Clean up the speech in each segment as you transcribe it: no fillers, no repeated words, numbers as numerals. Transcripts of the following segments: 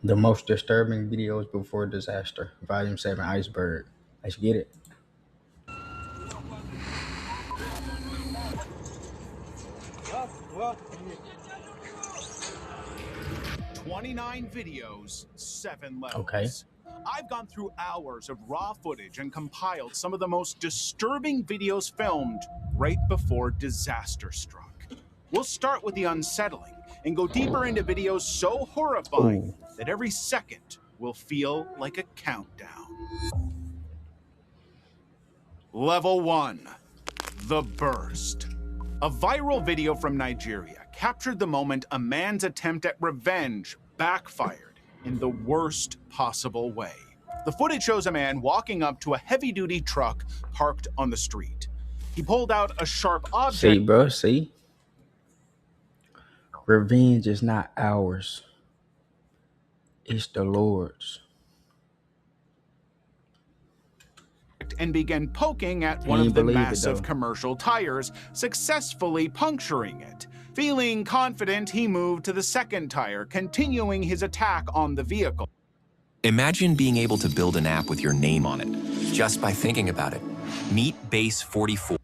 The most disturbing videos before disaster. Volume 7, Iceberg. Let's get it. What? 29 videos, 7 Okay. levels. I've gone through hours of raw footage and compiled some of the most disturbing videos filmed right before disaster struck. We'll start with the unsettling and go deeper into videos so horrifying Ooh. that every second will feel like a countdown. Level 1, The Burst. A viral video from Nigeria captured the moment a man's attempt at revenge backfired in the worst possible way. The footage shows a man walking up to a heavy-duty truck parked on the street. He pulled out a sharp See, object. bro, see? Revenge is not ours. It's the Lord's. And began poking at one Ain't of the believe it, massive though. commercial tires, successfully puncturing it. Feeling confident, he moved to the second tire, continuing his attack on the vehicle. Imagine being able to build an app with your name on it, just by thinking about it. Meet Base 44.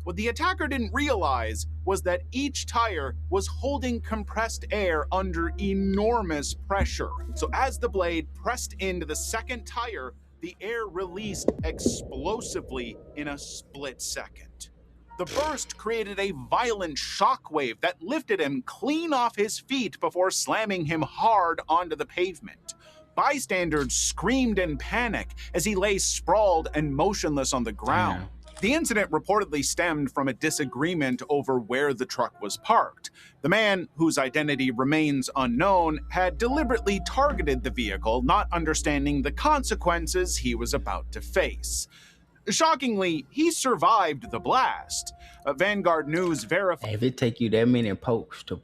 What the attacker didn't realize was that each tire was holding compressed air under enormous pressure. So as the blade pressed into the second tire, the air released explosively in a split second. The burst created a violent shockwave that lifted him clean off his feet before slamming him hard onto the pavement. Bystanders screamed in panic as he lay sprawled and motionless on the ground. The incident reportedly stemmed from a disagreement over where the truck was parked. The man, whose identity remains unknown, had deliberately targeted the vehicle, not understanding the consequences he was about to face. Shockingly, he survived the blast. Vanguard News verified. If it take you that many pokes to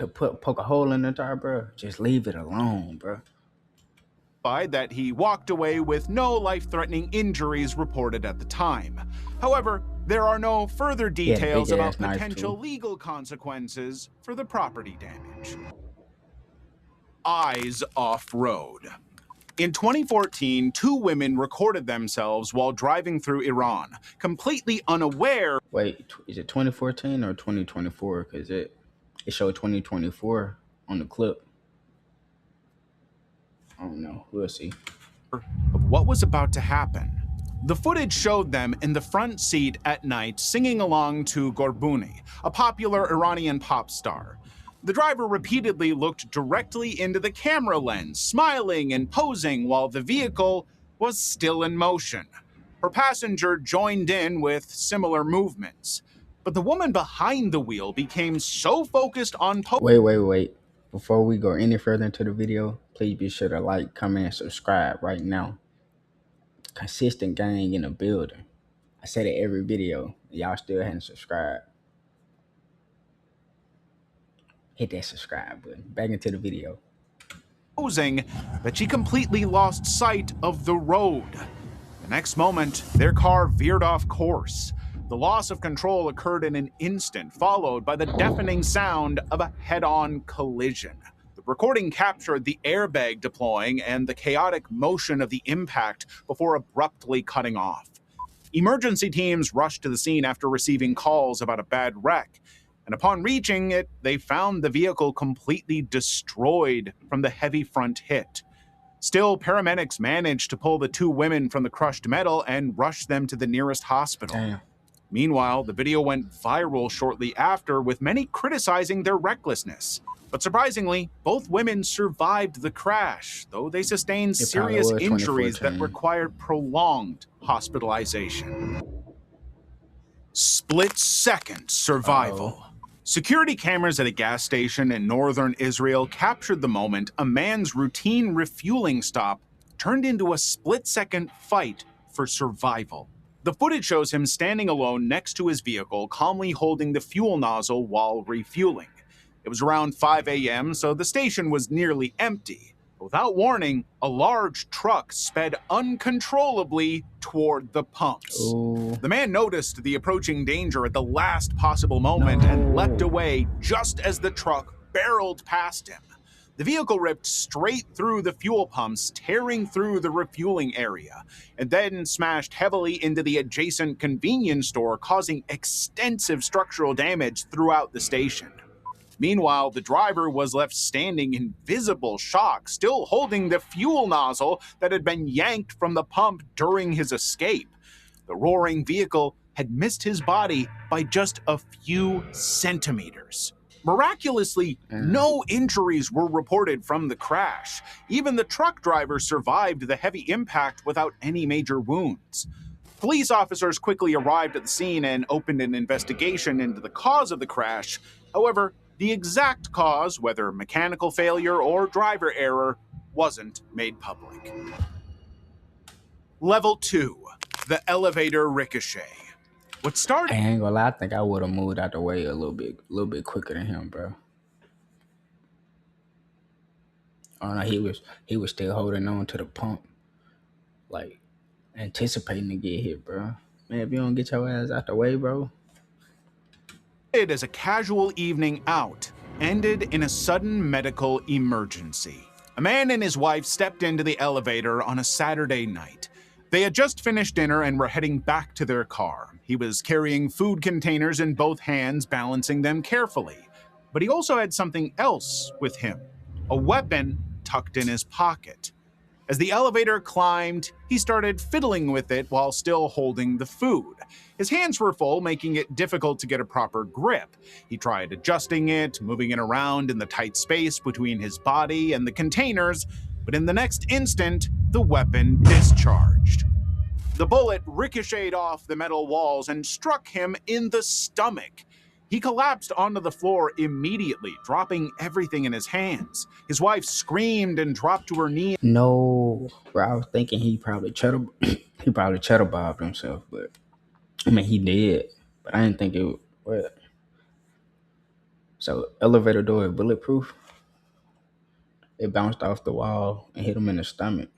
poke a hole in the tire, bro, just leave it alone, bro. That he walked away with no life-threatening injuries reported at the time. However, there are no further details about potential legal consequences for the property damage. Eyes off-road. In 2014, 2 women recorded themselves while driving through Iran, completely unaware. Wait, is it 2014 or 2024? Because it showed 2024 on the clip. I don't know. We'll see. Of what was about to happen. The footage showed them in the front seat at night singing along to Gorbuni, a popular Iranian pop star. The driver repeatedly looked directly into the camera lens, smiling and posing while the vehicle was still in motion. Her passenger joined in with similar movements. But the woman behind the wheel became so focused on Wait. Before we go any further into the video, please be sure to like, comment, and subscribe right now. Consistent gang in the building. I say that every video. Y'all still hadn't subscribed. Hit that subscribe button. Back into the video. Posing that she completely lost sight of the road. The next moment, their car veered off course. The loss of control occurred in an instant, followed by the deafening sound of a head-on collision. The recording captured the airbag deploying and the chaotic motion of the impact before abruptly cutting off. Emergency teams rushed to the scene after receiving calls about a bad wreck, and upon reaching it, they found the vehicle completely destroyed from the heavy front hit. Still, paramedics managed to pull the 2 women from the crushed metal and rush them to the nearest hospital. Damn. Meanwhile, the video went viral shortly after, with many criticizing their recklessness. But surprisingly, both women survived the crash, though they sustained serious injuries that required prolonged hospitalization. Split-second survival. Security cameras at a gas station in northern Israel captured the moment a man's routine refueling stop turned into a split-second fight for survival. The footage shows him standing alone next to his vehicle, calmly holding the fuel nozzle while refueling. It was around 5 a.m., so the station was nearly empty. Without warning, a large truck sped uncontrollably toward the pumps. Ooh. The man noticed the approaching danger at the last possible moment and leapt away just as the truck barreled past him. The vehicle ripped straight through the fuel pumps, tearing through the refueling area, and then smashed heavily into the adjacent convenience store, causing extensive structural damage throughout the station. Meanwhile, the driver was left standing in visible shock, still holding the fuel nozzle that had been yanked from the pump during his escape. The roaring vehicle had missed his body by just a few centimeters. Miraculously, no injuries were reported from the crash. Even the truck driver survived the heavy impact without any major wounds. Police officers quickly arrived at the scene and opened an investigation into the cause of the crash. However, the exact cause, whether mechanical failure or driver error, wasn't made public. Level 2, the elevator ricochet. What I started ain't gonna lie, I think I would have moved out the way a little bit quicker than him, bro. Oh no, he was still holding on to the pump, like anticipating to get hit, bro. Man, if you don't get your ass out the way, bro. as a casual evening out ended in a sudden medical emergency. A man and his wife stepped into the elevator on a Saturday night. They had just finished dinner and were heading back to their car. He was carrying food containers in both hands, balancing them carefully. But he also had something else with him, a weapon tucked in his pocket. As the elevator climbed, he started fiddling with it while still holding the food. His hands were full, making it difficult to get a proper grip. He tried adjusting it, moving it around in the tight space between his body and the containers, but in the next instant, the weapon discharged. The bullet ricocheted off the metal walls and struck him in the stomach. He collapsed onto the floor immediately, dropping everything in his hands. His wife screamed and dropped to her knees. No, bro. I was thinking he probably cheddar bobbed himself, but I mean he did. But I didn't think it would. What? So elevator door is bulletproof. It bounced off the wall and hit him in the stomach.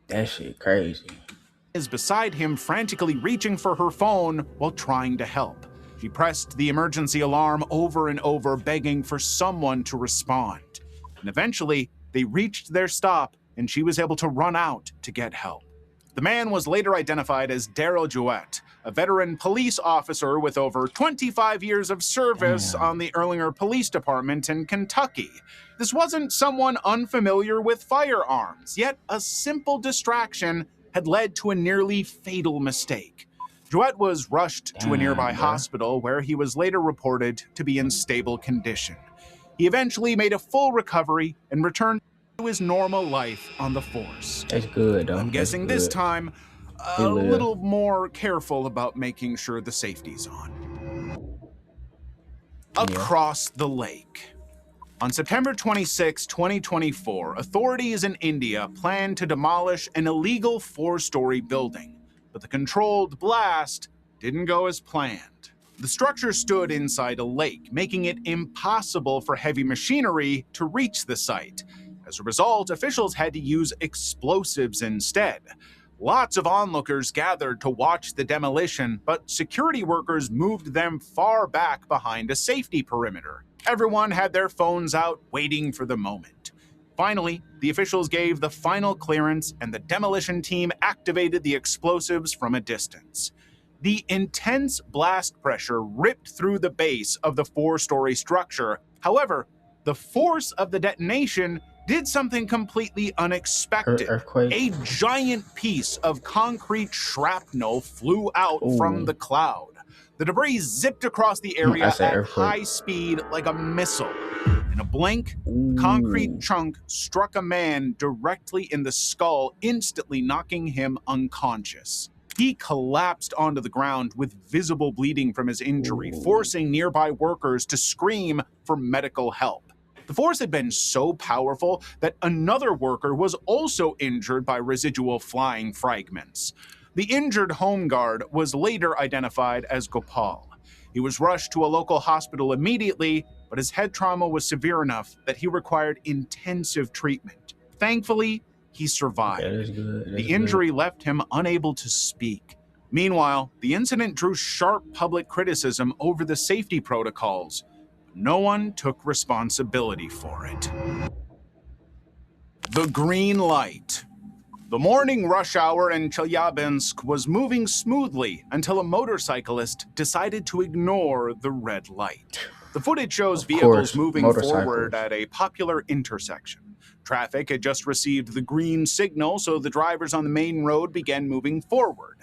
That shit crazy. Is beside him, frantically reaching for her phone while trying to help. She pressed the emergency alarm over and over, begging for someone to respond. And eventually, they reached their stop, and she was able to run out to get help. The man was later identified as Daryl Jewett, a veteran police officer with over 25 years of service on the Erlanger Police Department in Kentucky. This wasn't someone unfamiliar with firearms, yet a simple distraction had led to a nearly fatal mistake. Jewett was rushed to a nearby hospital where he was later reported to be in stable condition. He eventually made a full recovery and returned to his normal life on the force. That's good, though. I'm guessing this time a little more careful about making sure the safety's on. Across the lake. On September 26, 2024, authorities in India planned to demolish an illegal 4-story building, but the controlled blast didn't go as planned. The structure stood inside a lake, making it impossible for heavy machinery to reach the site. As a result, officials had to use explosives instead. Lots of onlookers gathered to watch the demolition, but security workers moved them far back behind a safety perimeter. Everyone had their phones out, waiting for the moment. Finally, the officials gave the final clearance, and the demolition team activated the explosives from a distance. The intense blast pressure ripped through the base of the 4-story structure. However, the force of the detonation did something completely unexpected. Earthquake. A giant piece of concrete shrapnel flew out from the cloud. The debris zipped across the area at high speed like a missile. In a blink, the concrete chunk struck a man directly in the skull, instantly knocking him unconscious. He collapsed onto the ground with visible bleeding from his injury, forcing nearby workers to scream for medical help. The force had been so powerful that another worker was also injured by residual flying fragments. The injured home guard was later identified as Gopal. He was rushed to a local hospital immediately, but his head trauma was severe enough that he required intensive treatment. Thankfully, he survived. The injury left him unable to speak. Meanwhile, the incident drew sharp public criticism over the safety protocols. No one took responsibility for it. The green light. The morning rush hour in Chelyabinsk was moving smoothly until a motorcyclist decided to ignore the red light. The footage shows Of vehicles course, moving forward motorcycles. at a popular intersection. Traffic had just received the green signal, so the drivers on the main road began moving forward.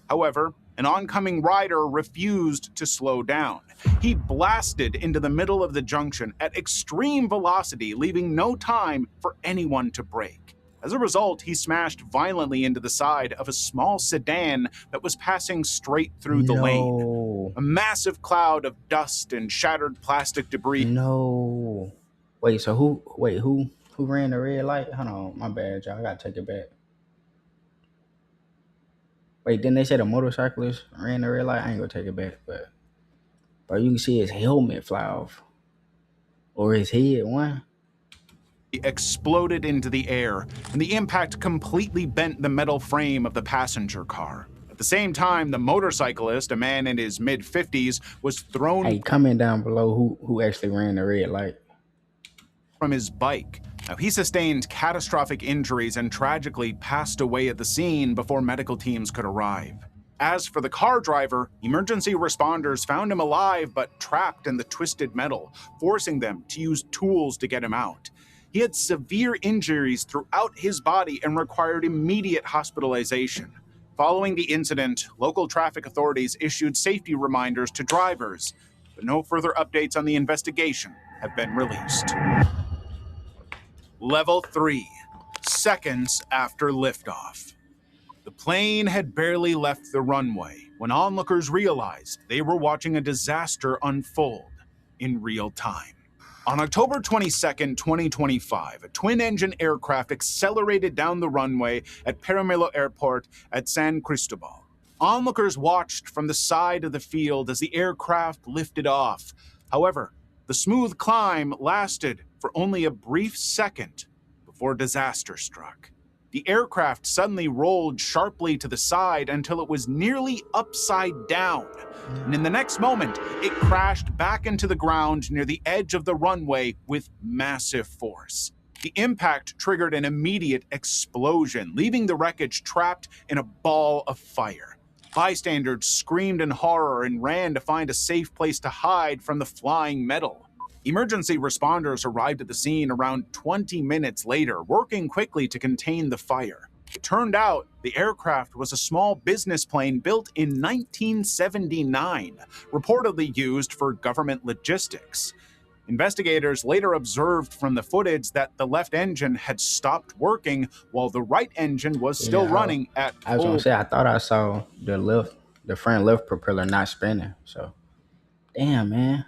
However, an oncoming rider refused to slow down. He blasted into the middle of the junction at extreme velocity, leaving no time for anyone to brake. As a result, he smashed violently into the side of a small sedan that was passing straight through the lane. No. A massive cloud of dust and shattered plastic debris. No. Wait, so who ran the red light? Hold on, my bad, y'all. I gotta take it back. Wait, didn't they say the motorcyclist ran the red light? I ain't gonna take it back, but you can see his helmet fly off. Or his head one. Exploded into the air, and the impact completely bent the metal frame of the passenger car. At the same time, the motorcyclist, a man in his mid-50s, was thrown Hey, comment down below who actually ran the red light. from his bike. Now, he sustained catastrophic injuries and tragically passed away at the scene before medical teams could arrive. As for the car driver, emergency responders found him alive but trapped in the twisted metal, forcing them to use tools to get him out. He had severe injuries throughout his body and required immediate hospitalization. Following the incident, local traffic authorities issued safety reminders to drivers, but no further updates on the investigation have been released. Level 3, seconds after liftoff. The plane had barely left the runway when onlookers realized they were watching a disaster unfold in real time. On October 22, 2025, a twin-engine aircraft accelerated down the runway at Peramilo Airport at San Cristobal. Onlookers watched from the side of the field as the aircraft lifted off. However, the smooth climb lasted for only a brief second before disaster struck. The aircraft suddenly rolled sharply to the side until it was nearly upside down. And in the next moment, it crashed back into the ground near the edge of the runway with massive force. The impact triggered an immediate explosion, leaving the wreckage trapped in a ball of fire. Bystanders screamed in horror and ran to find a safe place to hide from the flying metal. Emergency responders arrived at the scene around 20 minutes later, working quickly to contain the fire. It turned out the aircraft was a small business plane built in 1979, reportedly used for government logistics. Investigators later observed from the footage that the left engine had stopped working while the right engine was still running at I was full. gonna say I thought I saw the front left propeller not spinning. So damn, man.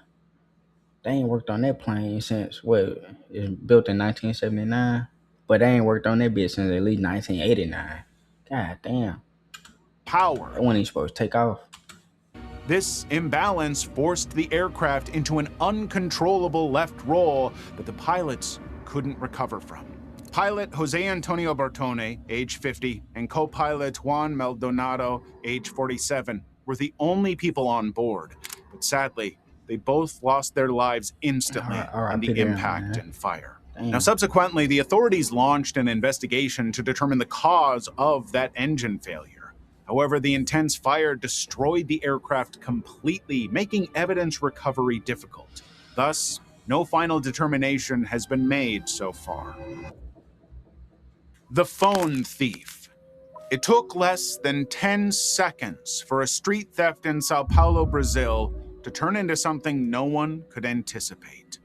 They ain't worked on that plane since what? It's built in 1979, but they ain't worked on that bitch since at least 1989. God damn, Power. that wasn't even supposed to take off. This imbalance forced the aircraft into an uncontrollable left roll that the pilots couldn't recover from. Pilot Jose Antonio Bertone, age 50, and co-pilot Juan Maldonado, age 47, were the only people on board. But sadly, they both lost their lives instantly in the impact and fire. Now, subsequently, the authorities launched an investigation to determine the cause of that engine failure. However, the intense fire destroyed the aircraft completely, making evidence recovery difficult. Thus, no final determination has been made so far. The phone thief. It took less than 10 seconds for a street theft in Sao Paulo, Brazil, to turn into something no one could anticipate.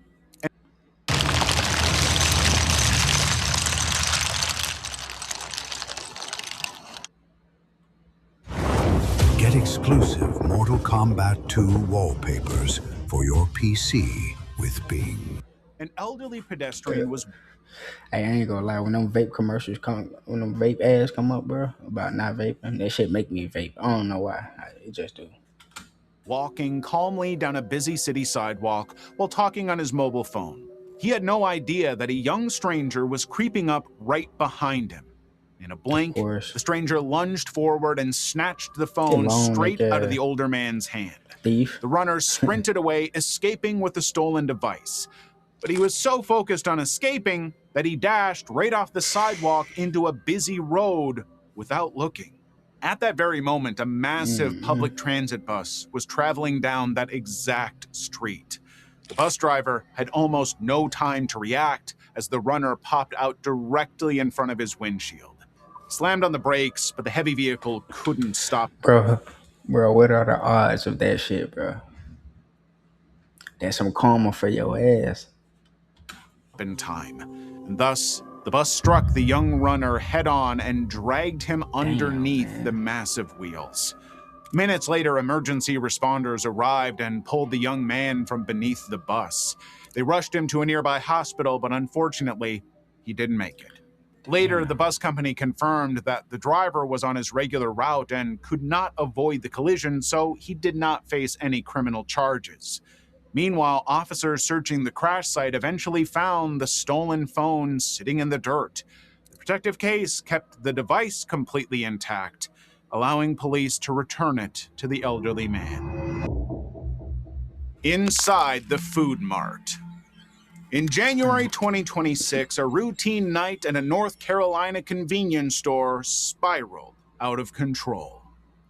Get exclusive Mortal Kombat 2 wallpapers for your PC with Bing. An elderly pedestrian was Hey, I ain't gonna lie. When them vape commercials when them vape ads come up, bro, about not vaping, that shit make me vape. I don't know why. It just do. walking calmly down a busy city sidewalk while talking on his mobile phone. He had no idea that a young stranger was creeping up right behind him. In a Of blink, course. the stranger lunged forward and snatched the Get phone long, straight out of nigga. the older man's hand. Thief. The runner sprinted away, escaping with the stolen device. But he was so focused on escaping that he dashed right off the sidewalk into a busy road without looking. At that very moment, a massive public transit bus was traveling down that exact street. The bus driver had almost no time to react as the runner popped out directly in front of his windshield. He slammed on the brakes, but the heavy vehicle couldn't stop. Bro, what are the odds of that shit, bro? That's some karma for your ass. In time. And thus, the bus struck the young runner head-on and dragged him underneath the massive wheels. Minutes later, emergency responders arrived and pulled the young man from beneath the bus. They rushed him to a nearby hospital, but unfortunately, he didn't make it. Later, the bus company confirmed that the driver was on his regular route and could not avoid the collision, so he did not face any criminal charges. Meanwhile, officers searching the crash site eventually found the stolen phone sitting in the dirt. The protective case kept the device completely intact, allowing police to return it to the elderly man. Inside the food mart. In January 2026, a routine night at a North Carolina convenience store spiraled out of control.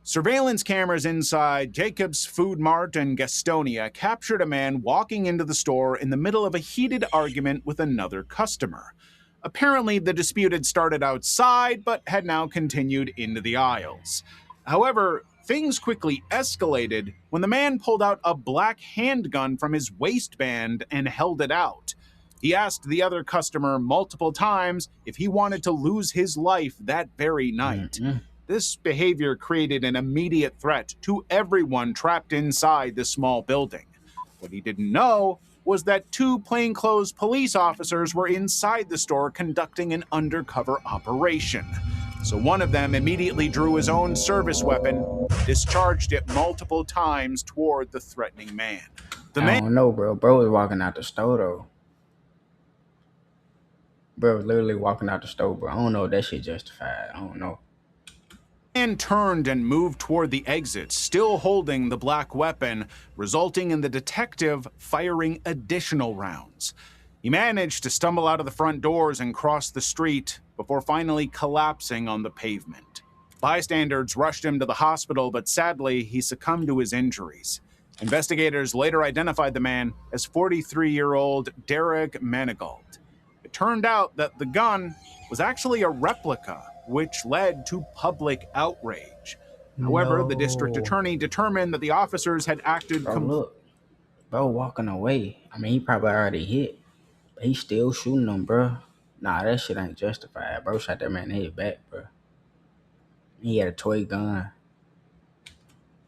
Surveillance cameras inside Jacob's Food Mart in Gastonia captured a man walking into the store in the middle of a heated argument with another customer. Apparently, the dispute had started outside, but had now continued into the aisles. However, things quickly escalated when the man pulled out a black handgun from his waistband and held it out. He asked the other customer multiple times if he wanted to lose his life that very night. This behavior created an immediate threat to everyone trapped inside the small building. What he didn't know was that two plainclothes police officers were inside the store conducting an undercover operation. So one of them immediately drew his own service weapon, discharged it multiple times toward the threatening man. I don't know, bro. Bro was walking out the store, though. Bro was literally walking out the store, bro. I don't know if that shit justified. I don't know. Man turned and moved toward the exit, still holding the black weapon, resulting in the detective firing additional rounds. He managed to stumble out of the front doors and cross the street before finally collapsing on the pavement. Bystanders rushed him to the hospital, but sadly, he succumbed to his injuries. Investigators later identified the man as 43-year-old Derek Manigault. It turned out that the gun was actually a replica, which led to public outrage. However, the district attorney determined that the officers had acted Bro, look. Bro walking away. I mean, he probably already hit. But he's still shooting them, bro. Nah, that shit ain't justified. Bro shot that man in the head back, bro. He had a toy gun.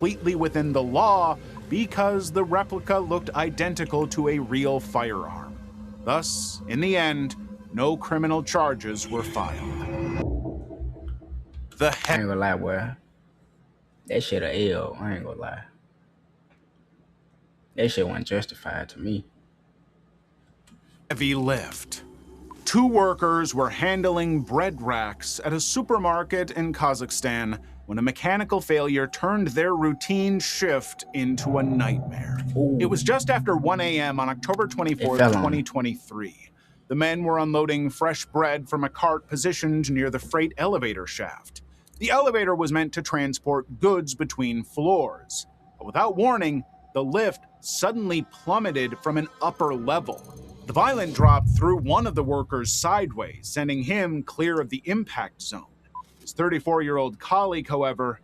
completely within the law because the replica looked identical to a real firearm. Thus, in the end, no criminal charges were filed. I ain't gonna lie, boy. That shit a L. I ain't gonna lie. That shit wasn't justified to me. Heavy lift. Two workers were handling bread racks at a supermarket in Kazakhstan when a mechanical failure turned their routine shift into a nightmare. Ooh. It was just after 1 a.m. on October 24th, 2023. The men were unloading fresh bread from a cart positioned near the freight elevator shaft. The elevator was meant to transport goods between floors, but without warning, the lift suddenly plummeted from an upper level. The violent drop threw one of the workers sideways, sending him clear of the impact zone. His 34-year-old colleague, however,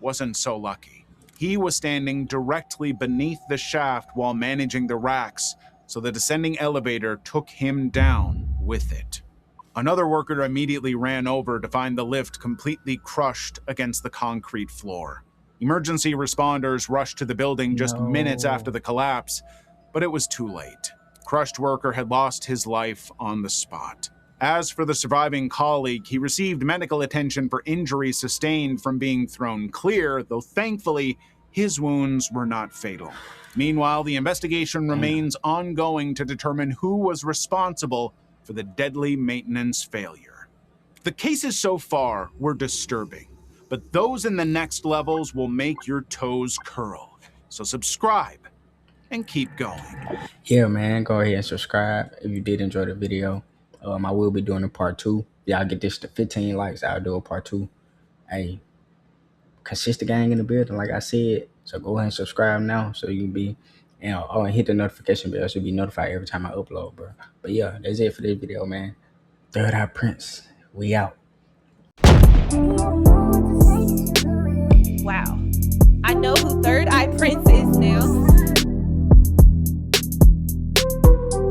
wasn't so lucky. He was standing directly beneath the shaft while managing the racks, so the descending elevator took him down with it. Another worker immediately ran over to find the lift completely crushed against the concrete floor. Emergency responders rushed to the building just minutes after the collapse, but it was too late. Crushed worker had lost his life on the spot. As for the surviving colleague, he received medical attention for injuries sustained from being thrown clear, though thankfully his wounds were not fatal. Meanwhile, the investigation remains ongoing to determine who was responsible for the deadly maintenance failure. The cases so far were disturbing, but those in the next levels will make your toes curl. So subscribe and keep going. Yeah, man, go ahead and subscribe if you did enjoy the video. I will be doing a part 2. Y'all get this to 15 likes, I'll do a part 2. Hey, consistent gang in the building, like I said. So go ahead and subscribe now so you can be, and hit the notification bell so you'll be notified every time I upload, bro. But yeah, that's it for this video, man. Third Eye Prince, we out. Wow. I know who Third Eye Prince is.